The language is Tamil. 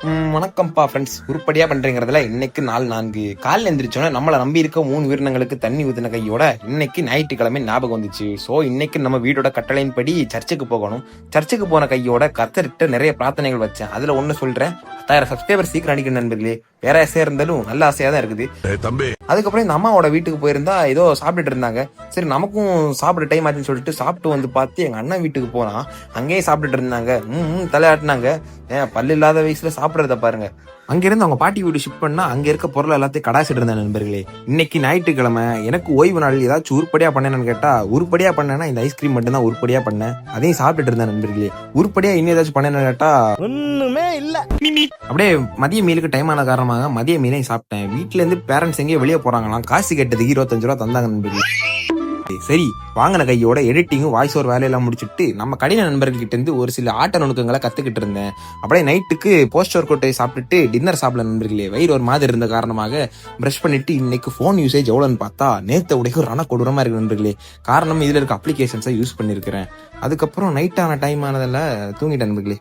வணக்கம்ப்பா ஃப்ரெண்ட்ஸ். உருப்படியா பண்றீங்கிறதுல இன்னைக்கு நாள் 4 காலைல எந்திரிச்சோன்னே நம்மளை நம்பி இருக்க 3 உயிரினங்களுக்கு தண்ணி ஊத்தின கையோட இன்னைக்கு ஞாயிற்றுக்கிழமை ஞாபகம் வந்துச்சு. ஸோ இன்னைக்கு நம்ம வீடோட கட்டளையின்படி சர்ச்சுக்கு போகணும். சர்ச்சுக்கு போன கையோட கர்த்தர்கிட்ட நிறைய பிரார்த்தனைகள் வச்சேன். அதுல ஒண்ணு சொல்றேன், 10,000 சப்ஸ்கிரைபர் சீக்கிரம் அடிக்கணும் நண்பர்களே. வேற ஆசையா இருந்தாலும் நல்ல ஆசையா தான் இருக்குது. அதுக்கப்புறம் இந்த அம்மாவோட வீட்டுக்கு போயிருந்தா ஏதோ சாப்பிட்டுட்டு இருந்தாங்க. சரி நமக்கும் சாப்பிட டைம் ஆச்சுன்னு சொல்லிட்டு சாப்பிட்டு வந்து பார்த்து எங்க அண்ணன் வீட்டுக்கு போனா அங்கேயே சாப்பிட்டுட்டு இருந்தாங்க. தலையாட்டினாங்க. பல்லு இல்லாத வயசுல சாப்பிடறத பாருங்க. அங்கிருந்து அவங்க பாட்டி வீடு ஷிஃப்ட் பண்ணா அங்க இருக்க பொருள் எல்லாத்தையும் கடாசிட்டு இருந்தேன் நண்பர்களே. இன்னைக்கு ஞாயிற்றுக்கிழமை எனக்கு ஓய்வு நாள். ஏதாச்சும் உருப்படியா பண்ணேன்னு கேட்டா உருப்படியா பண்ணேன்னா இந்த ஐஸ்கிரீம் மட்டும் தான் உருப்படியா பண்ணேன். அதையும் சாப்பிட்டுட்டு இருந்தேன் நண்பர்களே. உருப்படியா இன்னும் ஏதாச்சும் பண்ணேன்னு கேட்டா ஒண்ணுமே இல்ல. அப்படியே மதிய மீலுக்கு டைம் ஆன காரணமாக மதிய மீனையும் சாப்பிட்டேன். வீட்டுல இருந்து பேரண்ட்ஸ் எங்கேயும் வெளியே போறாங்களாம். காசு கேட்டதுக்கு 25 ரூபா தந்தாங்க நண்பர்களே. சரி வாங்கின கையோட எடிட்டிங்கும் வாய்ஸ் ஓவர் வேலையெல்லாம் முடிச்சுட்டு நம்ம கடின நண்பர்கள் கிட்ட இருந்து ஒரு சில ஆட்ட நுணுக்கங்களை கத்துக்கிட்டு இருந்தேன். அப்படியே நைட்டுக்கு போஸ்ட் ஒர்க் அவுட்டை சாப்பிட்டுட்டு டின்னர் சாப்பிட நண்பர்களே. வயிறு ஒரு மாதிரி இருந்த காரணமாக பிரஷ் பண்ணிட்டு இன்னைக்கு போன் யூசேஜ் எவ்வளோன்னு பார்த்தா நேற்று உடைய ரண கொடூரமா இருக்கு நண்பர்களே. காரணம் இதுல இருக்க அப்ளிகேஷன்ஸை யூஸ் பண்ணிருக்கிறேன். அதுக்கப்புறம் நைட் ஆன டைம் ஆனதில் தூங்கிட்டேன் நண்பர்களே.